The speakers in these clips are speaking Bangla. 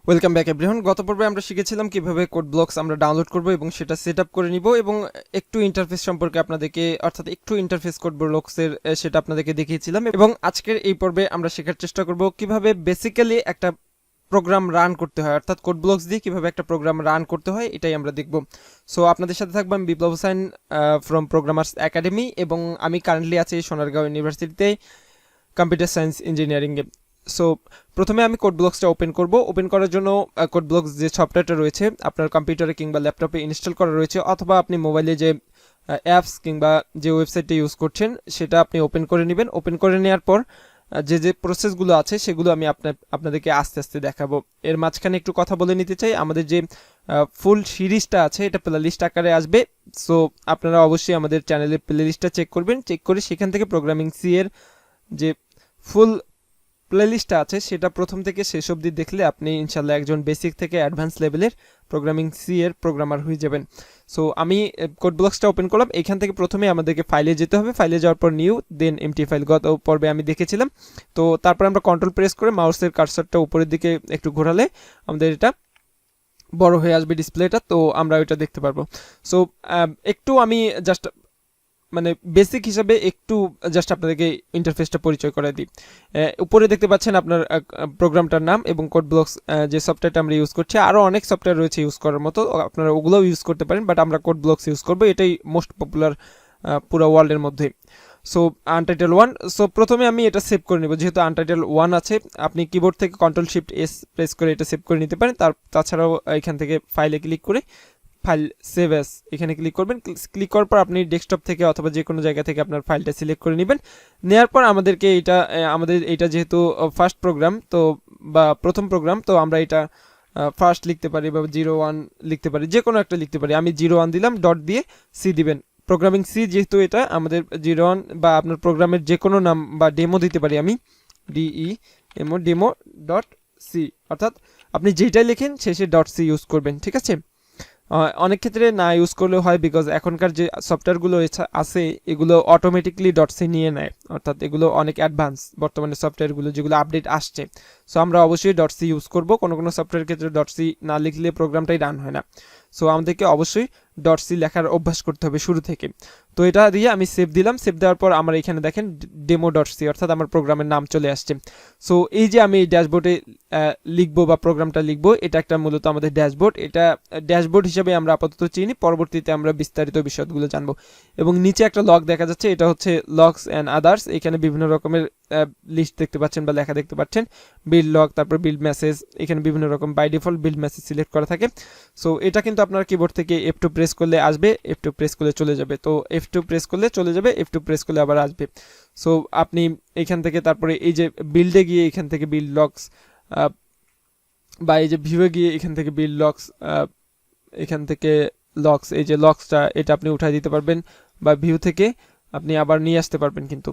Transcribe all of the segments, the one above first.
Welcome back everyone. গত পর্বে আমরা শিখেছিলাম কিভাবে কোড ব্লকস আমরা ডাউনলোড করব এবং সেটা সেট আপ করে নিব এবং একটু ইন্টারফেস সম্পর্কে আপনাদেরকে অর্থাৎ একটু ইন্টারফেস কোড ব্লকসের সেটা আপনাদেরকে দেখিয়েছিলাম এবং আজকের এই পর্বে আমরা শেখার চেষ্টা করব কিভাবে বেসিক্যালি একটা প্রোগ্রাম রান করতে হয়, অর্থাৎ কোড ব্লকস দিয়ে কিভাবে একটা প্রোগ্রাম রান করতে হয় এটাই আমরা দেখব। সো আপনাদের সাথে থাকবো আমি বিপ্লব হোসেন ফ্রম প্রোগ্রামার্স একাডেমি এবং আমি কারেন্টলি আছি সোনারগাঁও ইউনিভার্সিটিতে কম্পিউটার সায়েন্স ইঞ্জিনিয়ারিংয়ে। সো প্রথমে আমি কোড ব্লকসটা ওপেন করব। ওপেন করার জন্য কোড ব্লকস যে সফটওয়্যারটা রয়েছে আপনার কম্পিউটারে কিংবা ল্যাপটপে ইনস্টল করা রয়েছে, অথবা আপনি মোবাইলে যে অ্যাপস কিংবা যে ওয়েবসাইটটা ইউজ করছেন সেটা আপনি ওপেন করে নেবেন। ওপেন করে নেওয়ার পর যে যে প্রসেসগুলো আছে সেগুলো আমি আপনাদেরকে আস্তে আস্তে দেখাবো। এর মাঝখানে একটু কথা বলে নিতে চাই, আমাদের যে ফুল সিরিজটা আছে এটা প্লে লিস্ট আকারে আসবে। সো আপনারা অবশ্যই আমাদের চ্যানেলের প্লে লিস্টটা চেক করবেন, চেক করে সেখান থেকে প্রোগ্রামিং সি এর যে ফুল প্লেলিস্টটা আছে সেটা প্রথম থেকে শেষ অবধি দেখলে আপনি ইনশাল্লাহ একজন বেসিক থেকে অ্যাডভান্স লেভেলের প্রোগ্রামিং সি এর প্রোগ্রামার হয়ে যাবেন। সো আমি কোড ব্লকসটা ওপেন করলাম। এখান থেকে প্রথমে আমাদেরকে ফাইলে যেতে হবে, ফাইলে যাওয়ার পর নিউ দেন এমটি ফাইল গত পর্বে আমি দেখেছিলাম। তো তারপর আমরা কন্ট্রোল প্রেস করে মাউসের কার্সারটা উপরের দিকে একটু ঘোরালে আমাদের এটা বড় হয়ে আসবে ডিসপ্লেটা, তো আমরা ওইটা দেখতে পারবো। সো একটু আমি জাস্ট মানে বেসিক হিসাবে একটু জাস্ট আপনাদেরকে ইন্টারফেসটা পরিচয় করে দিই। উপরে দেখতে পাচ্ছেন আপনার প্রোগ্রামটার নাম এবং কোড ব্লকস যে সফটওয়্যারটা আমরা ইউজ করছি। আরও অনেক সফটওয়্যার রয়েছে ইউজ করার মতো, আপনারা ওগুলোও ইউজ করতে পারেন, বাট আমরা কোড ব্লকস ইউজ করবো, এটাই মোস্ট পপুলার পুরো ওয়ার্ল্ডের মধ্যে। So untitled 1। সো প্রথমে আমি এটা সেভ করে নেব, যেহেতু আনটাইটেল 1 আছে আপনি কিবোর্ড থেকে কন্ট্রোল শিফট এস প্রেস করে এটা সেভ করে নিতে পারেন। তাছাড়াও এখান থেকে ফাইলে ক্লিক করে ফাইল সেভ অ্যাস এখানে ক্লিক করবেন। ক্লিক করার পর আপনি ডেস্কটপ থেকে অথবা যে কোনো জায়গা থেকে আপনার ফাইলটা সিলেক্ট করে নেবেন। নেওয়ার পর আমাদেরকে আমাদের এটা যেহেতু ফার্স্ট প্রোগ্রাম তো বা প্রথম প্রোগ্রাম, তো আমরা এটা ফার্স্ট লিখতে পারি বা 01 লিখতে পারি, যে কোনো একটা লিখতে পারি। আমি 01 দিলাম, ডট দিয়ে সি দিবেন। প্রোগ্রামিং সি যেহেতু এটা আমাদের 01 বা আপনার প্রোগ্রামের যে কোনো নাম বা ডেমো দিতে পারি আমি ডেমো ডট সি, অর্থাৎ আপনি যেটাই লেখেন শেষে ডট সি ইউজ করবেন, ঠিক আছে। অনেক ক্ষেত্রে না ইউজ করলেও হয়, বিকজ এখনকার যে সফটওয়্যারগুলো আছে এগুলো অটোমেটিকলি ডট সি নিয়ে নেয়, অর্থাৎ এগুলো অনেক অ্যাডভান্স বর্তমানে সফটওয়্যারগুলো যেগুলো আপডেট আসছে। সো আমরা অবশ্যই ডট সি ইউজ করবো, কোনো কোনো সফটওয়্যারের ক্ষেত্রে ডট সি না লিখলে প্রোগ্রামটাই রান হয় না। সো আমাদেরকে অবশ্যই ডট সি লেখার অভ্যাস করতে হবে শুরু থেকে। তো এটা দিয়ে আমি সেভ দিলাম। সেভ দেওয়ার পর আমার এখানে দেখেন ডেমো ডট সি, অর্থাৎ আমার প্রোগ্রামের নাম চলে আসছে। সো এই যে আমি এই ড্যাশবোর্ডে লিখবো বা প্রোগ্রামটা লিখবো, এটা একটা মূলত আমাদের ড্যাশবোর্ড। এটা ড্যাশবোর্ড হিসেবে আমরা আপাতত চিনি, পরবর্তীতে আমরা বিস্তারিত বিষয়গুলো জানবো। এবং নিচে একটা লগ দেখা যাচ্ছে, এটা হচ্ছে লগস অ্যান্ড আদার্স। এখানে বিভিন্ন রকমের লিস্ট দেখতে পাচ্ছেন বা লেখা দেখতে পাচ্ছেন, বিল্ড লগ, তারপর বিল্ড মেসেজ, এখানে বিভিন্ন রকম by default build message select করা থাকে। সো এটা কিন্তু আপনার কিবোর্ড থেকে F2 প্রেস করলে আসবে, F2 প্রেস করলে চলে যাবে, তো F2 প্রেস করলে চলে যাবে, F2 প্রেস করলে আবার আসবে। সো আপনি এখান থেকে তারপরে এই যে বিল্ডে গিয়ে এখান থেকে বিল্ড লগস বা এই যে ভিউয়ে গিয়ে এখান থেকে বিল্ড লগস, এখান থেকে লগস, এই যে লগসটা এটা আপনি উঠাই দিতে পারবেন বা ভিউ থেকে আপনি আবার নিয়ে আসতে পারবেন কিন্তু।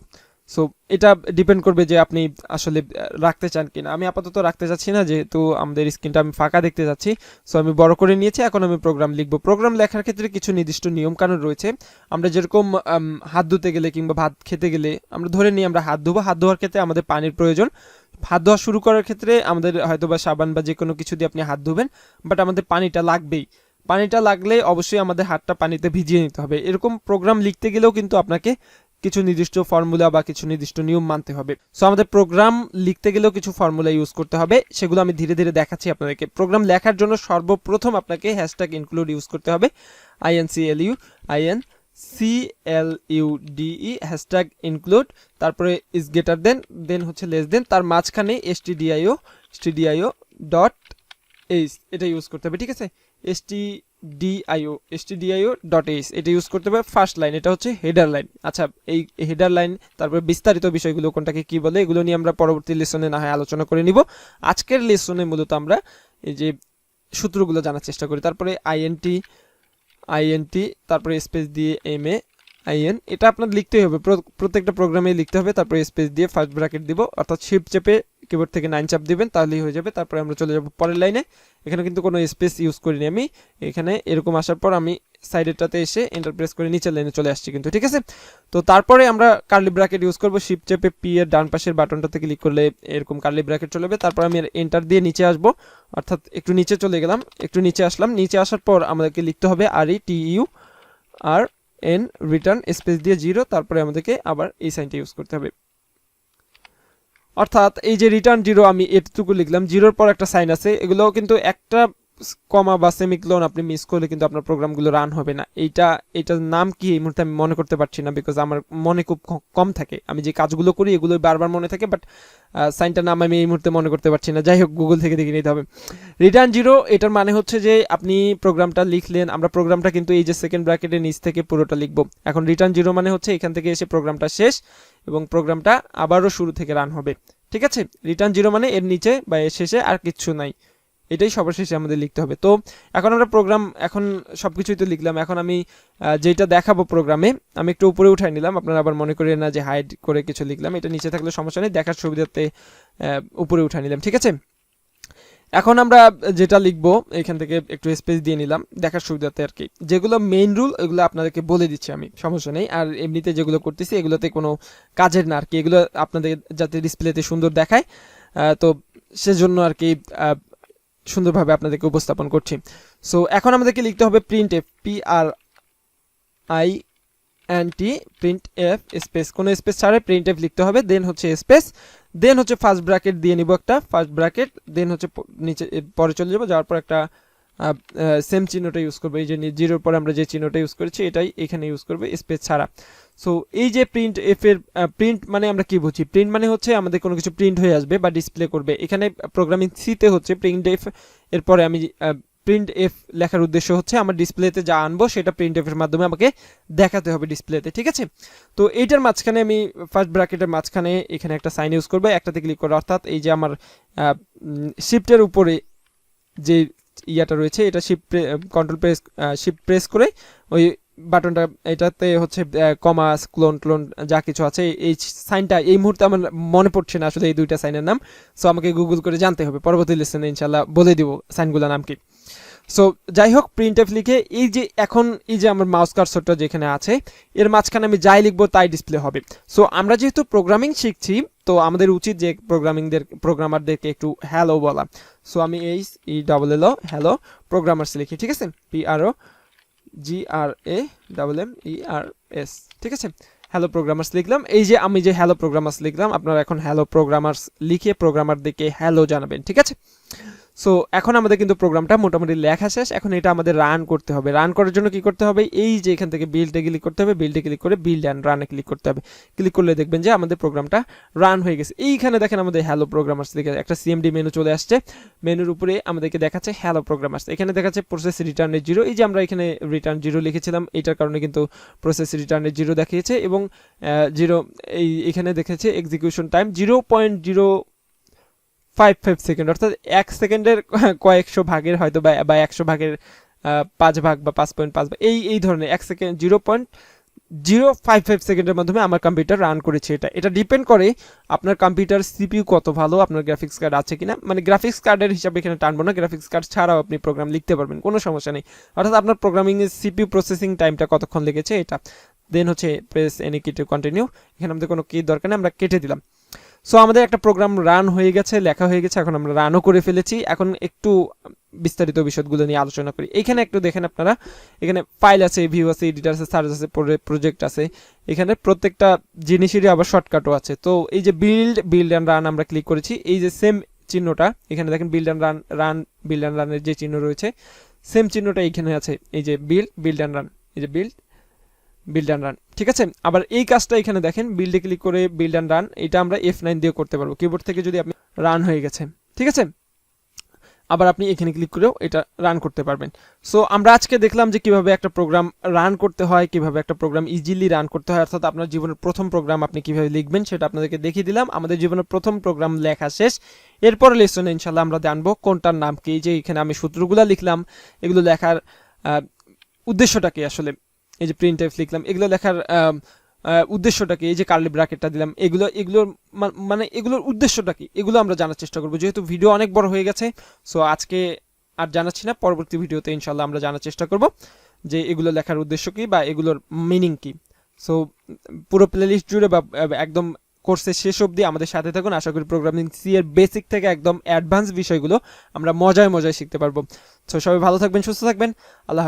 সো এটা ডিপেন্ড করবে যে আপনি আসলে রাখতে চান কিনা। আমি আপাতত রাখতে চাচ্ছি না, যেহেতু আমাদের স্ক্রিনটা আমি ফাঁকা দেখতে যাচ্ছি। সো আমি বড় করে নিয়েছি, এখন আমি প্রোগ্রাম লিখব। প্রোগ্রাম লেখার ক্ষেত্রে কিছু নির্দিষ্ট নিয়মকানুন রয়েছে। আমরা যেরকম হাত ধুতে গেলে কিংবা ভাত খেতে গেলে আমরা ধরে নিই আমরা হাত ধোবো, হাত ধোয়ার ক্ষেত্রে আমাদের পানির প্রয়োজন। হাত ধোয়া শুরু করার ক্ষেত্রে আমাদের হয়তো বা সাবান বা যে কোনো কিছু দিয়ে আপনি হাত ধুবেন, বাট আমাদের পানিটা লাগবেই। পানিটা লাগলে অবশ্যই আমাদের হাতটা পানিতে ভিজিয়ে নিতে হবে। এরকম প্রোগ্রাম লিখতে গেলেও কিন্তু আপনাকে কিছু নির্দিষ্ট ফর্মুলা বা কিছু নির্দিষ্ট নিয়ম মানতে হবে। সো আমাদের প্রোগ্রাম লিখতে গেলেও কিছু ফর্মুলা ইউজ করতে হবে, সেগুলো আমি ধীরে ধীরে দেখাচ্ছি আপনাদেরকে। প্রোগ্রাম লেখার জন্য সর্বপ্রথম আপনাকে হ্যাশট্যাগ ইনক্লুড ইউজ করতে হবে, INCLUDE হ্যাশট্যাগ ইনক্লুড, তারপরে ইজ গ্রেটার দেন হচ্ছে লেস দেন, তার মাঝখানে stdio ডট এইচ এটা ইউজ করতে হবে, ঠিক আছে। stdio ডট এইচ এটা ইউজ করতে হবে ফার্স্ট লাইন, এটা হচ্ছে হেডার লাইন। আচ্ছা, এই হেডার লাইন তারপরে বিস্তারিত বিষয়গুলো কোনটাকে কি বলে এগুলো নিয়ে আমরা পরবর্তী লেসনে না হয় আলোচনা করে নিব। আজকের লেসনে মূলত আমরা এই যে সূত্রগুলো জানার চেষ্টা করি। তারপরে আইএনটি তারপরে স্পেস দিয়ে MAIN, এটা আপনার লিখতেই হবে, প্রত্যেকটা প্রোগ্রামে লিখতে হবে। তারপরে স্পেস দিয়ে ফার্স্ট ব্র্যাকেট দিব, অর্থাৎ শিফট চেপে কিবোর্ড থেকে 9 চাপ দিবেন, তাহলেই হয়ে যাবে। তারপরে আমরা চলে যাব পরের লাইনে। এখানে কিন্তু কোনো স্পেস ইউজ করিনি আমি, এখানে এরকম আসার পর আমি সাইডেরটাতে এসে এন্টার প্রেস করে নিচের লাইনে চলে আসছি কিন্তু, ঠিক আছে। তো তারপরে আমরা কার্লি ব্র্যাকেট ইউজ করব, শিফট চেপে P এর ডান পাশের বাটনটাতে ক্লিক করলে এরকম কার্লি ব্র্যাকেট চলে যাবে। তারপর আমি এন্টার দিয়ে নিচে আসবো, অর্থাৎ একটু নিচে চলে গেলাম, একটু নিচে আসলাম, নিচে আসার পর আমাদেরকে লিখতে হবে RETURN রিটার্ন স্পেস দিয়ে 0, তারপরে আমাদেরকে আবার এই সাইনটা ইউজ করতে হবে। অর্থাৎ এই যে রিটার্ন 0 আমি এটুকু লিখলাম, 0-র পর একটা সাইন আছে, এগুলো কিন্তু একটা কমা বা সেমিকোলন আপনি মিস করলে কিন্তু আপনার প্রোগ্রামগুলো রান হবে না। এইটার নাম কি এই মুহূর্তে আমি মনে করতে পারছি না, বিকজ আমার মনে খুব কম থাকে, আমি যে কাজগুলো করি এগুলো বারবার মনে থাকে, বাট সাইনটার নাম আমি এই মুহূর্তে মনে করতে পারছি না। যাই হোক, গুগল থেকে দেখে নিতে হবে। রিটার্ন 0 এটার মানে হচ্ছে যে আপনি প্রোগ্রামটা লিখলেন, আমরা প্রোগ্রামটা কিন্তু এই যে সেকেন্ড ব্র্যাকেটের নিচ থেকে পুরোটা লিখবো। এখন রিটার্ন 0 মানে হচ্ছে এখান থেকে এসে প্রোগ্রামটা শেষ এবং প্রোগ্রামটা আবারও শুরু থেকে রান হবে। ঠিক আছে, রিটার্ন 0 মানে এর নিচে বা এর শেষে আর কিচ্ছু নাই, এটাই সবার শেষে আমাদের লিখতে হবে। তো এখন আমরা প্রোগ্রাম, এখন সবকিছুই তো লিখলাম, এখন আমি যেটা দেখাবো প্রোগ্রামে আমি একটু উপরে উঠাই নিলাম, আপনারা আবার মনে করেন না যে হাইড করে কিছু লিখলাম, এটা নিচে থাকলে সমস্যা নেই, দেখার সুবিধাতে উপরে উঠাই নিলাম। ঠিক আছে, এখন আমরা যেটা লিখবো এখান থেকে একটু স্পেস দিয়ে নিলাম দেখার সুবিধাতে আর কি। যেগুলো মেইন রুল এগুলো আপনাদেরকে বলে দিচ্ছি আমি, সমস্যা নেই। আর এমনিতে যেগুলো করতেছি এগুলোতে কোনো কাজের না আর কি, এগুলো আপনাদের যাতে ডিসপ্লেতে সুন্দর দেখায়, তো সেজন্য আর কি সুন্দরভাবে আপনাদেরকে উপস্থাপন করছি। সো এখন আমাদেরকে লিখতে হবে printf, PRINT printf স্পেস, কোনো স্পেস ছাড়াই printf লিখতে হবে, দেন হচ্ছে স্পেস, দেন হচ্ছে ফার্স্ট ব্র্যাকেট দিয়ে নিব একটা, ফার্স্ট ব্র্যাকেট, দেন হচ্ছে নিচে পরে চলে যাব, যাওয়ার পর একটা সেম চিহ্নটা ইউজ করবো, এই যে 0-র পরে আমরা যে চিহ্নটা ইউজ করেছি এটাই এখানে ইউজ করবে স্পেস ছাড়া। সো এই যে প্রিন্ট এফ এর প্রিন্ট মানে আমরা কি বুঝি, প্রিন্ট মানে হচ্ছে আমাদের কোনো কিছু প্রিন্ট হয়ে আসবে বা ডিসপ্লে করবে। এখানে প্রোগ্রামিং সিতে হচ্ছে প্রিন্ট এফ, এরপরে আমি প্রিন্ট এফ লেখার উদ্দেশ্য হচ্ছে আমার ডিসপ্লেতে যা আনবো সেটা প্রিন্ট এফ এর মাধ্যমে আমাকে দেখাতে হবে ডিসপ্লেতে। ঠিক আছে, তো এইটার মাঝখানে আমি ফার্স্ট ব্র্যাকেটের মাঝখানে এখানে একটা সাইন ইউজ করবো, একটাতে ক্লিক করে, অর্থাৎ এই যে আমার শিফটের উপরে যে ইয়াটা রয়েছে এটা শিফট প্রেস করে ওই বাটনটা, এটাতে হচ্ছে কমা ক্লোন ক্লোন যা কিছু আছে, এই সাইনটা এই মুহূর্তে আমার মনে পড়ছে না আসলে এই দুইটা সাইনের নাম, সো আমাকে গুগল করে জানতে হবে, পরবর্তী লেসনে ইনশাল্লাহ বলে দিব সাইনগুলোর নাম কি। সো যাই হোক, প্রিন্টএফ লিখে এই যে এখন এই যে আমার মাউস কার্সরটা যেখানে আছে এর মাঝখানে আমি যাই লিখবো তাই ডিসপ্লে হবে। সো আমরা যেহেতু প্রোগ্রামিং শিখছি তো আমাদের উচিত যে প্রোগ্রামারদেরকে একটু হ্যালো বলা। সো আমি HELLO হ্যালো প্রোগ্রামার্স লিখি। ঠিক আছে, PROGRAMERS। ঠিক আছে, হ্যালো প্রোগ্রামার্স লিখলাম। এই যে আমি যে হ্যালো প্রোগ্রামার্স লিখলাম, আপনারা এখন হ্যালো প্রোগ্রামার্স লিখে প্রোগ্রামারদেরকে হ্যালো জানাবেন। ঠিক আছে, সো এখন আমাদের কিন্তু প্রোগ্রামটা মোটামুটি লেখা শেষ, এখন এটা আমাদের রান করতে হবে। রান করার জন্য কি করতে হবে, এই যে এখান থেকে বিল্ডে ক্লিক করতে হবে, বিল্ডে ক্লিক করে বিল্ড অ্যান্ড রানে ক্লিক করতে হবে। ক্লিক করলে দেখবেন যে আমাদের প্রোগ্রামটা রান হয়ে গেছে। এইখানে দেখেন আমাদের হ্যালো প্রোগ্রামার্স লিখে একটা সিএমডি মেনু চলে আসছে, মেনুর উপরে আমাদেরকে দেখাচ্ছে হ্যালো প্রোগ্রামার্স, এখানে দেখাচ্ছে প্রসেস রিটার্নের 0, এই যে আমরা এখানে রিটার্ন 0 লিখেছিলাম এইটার কারণে কিন্তু প্রসেস রিটার্নের 0 দেখিয়েছে, এবং 0 এখানে দেখেছে এক্সিকিউশন টাইম 0.055 সেকেন্ড, অর্থাৎ 1 সেকেন্ডের কয়েকশো ভাগের হয়তো বা 100 ভাগের 5 ভাগ বা 5.5 বা এই ধরনের 1 সেকেন্ড 0.055 সেকেন্ডের মাধ্যমে আমার কম্পিউটার রান করেছে। এটা ডিপেন্ড করে আপনার কম্পিউটার সিপিইউ কত ভালো, আপনার গ্রাফিক্স কার্ড আছে কিনা, মানে গ্রাফিক্স কার্ডের হিসাবে এখানে টানবো না, গ্রাফিক্স কার্ড ছাড়াও আপনি প্রোগ্রাম লিখতে পারবেন, কোনো সমস্যা নেই। অর্থাৎ আপনার প্রোগ্রামিং এর সিপিইউ প্রসেসিং টাইমটা কতক্ষণ লেগেছে এটা। দেন হচ্ছে প্রেস এনি কি টু কন্টিনিউ, এখানে আমাদের কোনো কি দরকার নেই, আমরা কেটে দিলাম। সো আমাদের একটা প্রোগ্রাম রান হয়ে গেছে, লেখা হয়ে গেছে, এখন আমরা রানও করে ফেলেছি। এখন একটু বিস্তারিত বিষয়গুলো নিয়ে আলোচনা করি। এখানে একটু দেখেন আপনারা, এখানে ফাইল আছে, ভিউ আছে, এডিটর আছে, সার্চ আছে, প্রজেক্ট আছে, এখানে প্রত্যেকটা জিনিসেরই আবার শর্টকাটও আছে। তো এই যে বিল্ড অ্যান্ড রান আমরা ক্লিক করেছি, এই যে সেম চিহ্নটা এখানে দেখেন বিল্ড অ্যান্ড বিল্ড অ্যান্ড রানের যে চিহ্ন রয়েছে সেম চিহ্নটা এখানে আছে, এই যে বিল্ড অ্যান্ড রান, এই যে বিল্ড অ্যান্ড রান। ঠিক আছে, আবার এই কাজটা এখানে দেখেন বিল্ডে ক্লিক করে বিল্ড অ্যান্ড রান, এটা আমরা F9 দিয়ে করতে পারবো কিবোর্ড থেকে, যদি আপনি রান হয়ে গেছে। ঠিক আছে, আবার আপনি এখানে ক্লিক করেও এটা রান করতে পারবেন। সো আমরা আজকে দেখলাম যে কিভাবে একটা প্রোগ্রাম রান করতে হয়, কিভাবে একটা প্রোগ্রাম ইজিলি রান করতে হয়, অর্থাৎ আপনার জীবনের প্রথম প্রোগ্রাম আপনি কিভাবে লিখবেন সেটা আপনাদেরকে দেখিয়ে দিলাম। আমাদের জীবনের প্রথম প্রোগ্রাম লেখা শেষ, এরপর লেসনে ইনশাল্লাহ আমরা জানবো কোনটার নাম কি। যে এখানে আমি সূত্রগুলো লিখলাম, এগুলো লেখার উদ্দেশ্যটা কি আসলে, এই যে প্রিন্টএফ লিখলাম, এগুলো লেখার উদ্দেশ্যটা কি, এই যে কার্লি ব্র্যাকেটটা দিলাম, এগুলোর মানে এগুলোর উদ্দেশ্যটা কি, এগুলো আমরা জানার চেষ্টা করবো। যেহেতু ভিডিও অনেক বড় হয়ে গেছে, সো আজকে আর জানাচ্ছি না, পরবর্তী ভিডিওতে ইনশাল্লাহ আমরা জানার চেষ্টা করব যে এগুলো লেখার উদ্দেশ্য কি বা এগুলোর মিনিং কি। সো পুরো প্লেলিস্ট জুড়ে বা একদম কোর্সের শেষ অবধি আমাদের সাথে থাকুন। আশা করি প্রোগ্রামিং সি এর বেসিক থেকে একদম অ্যাডভান্স বিষয়গুলো আমরা মজায় মজায় শিখতে পারবো। তো সবাই ভালো থাকবেন, সুস্থ থাকবেন, আল্লাহ হাফেজ।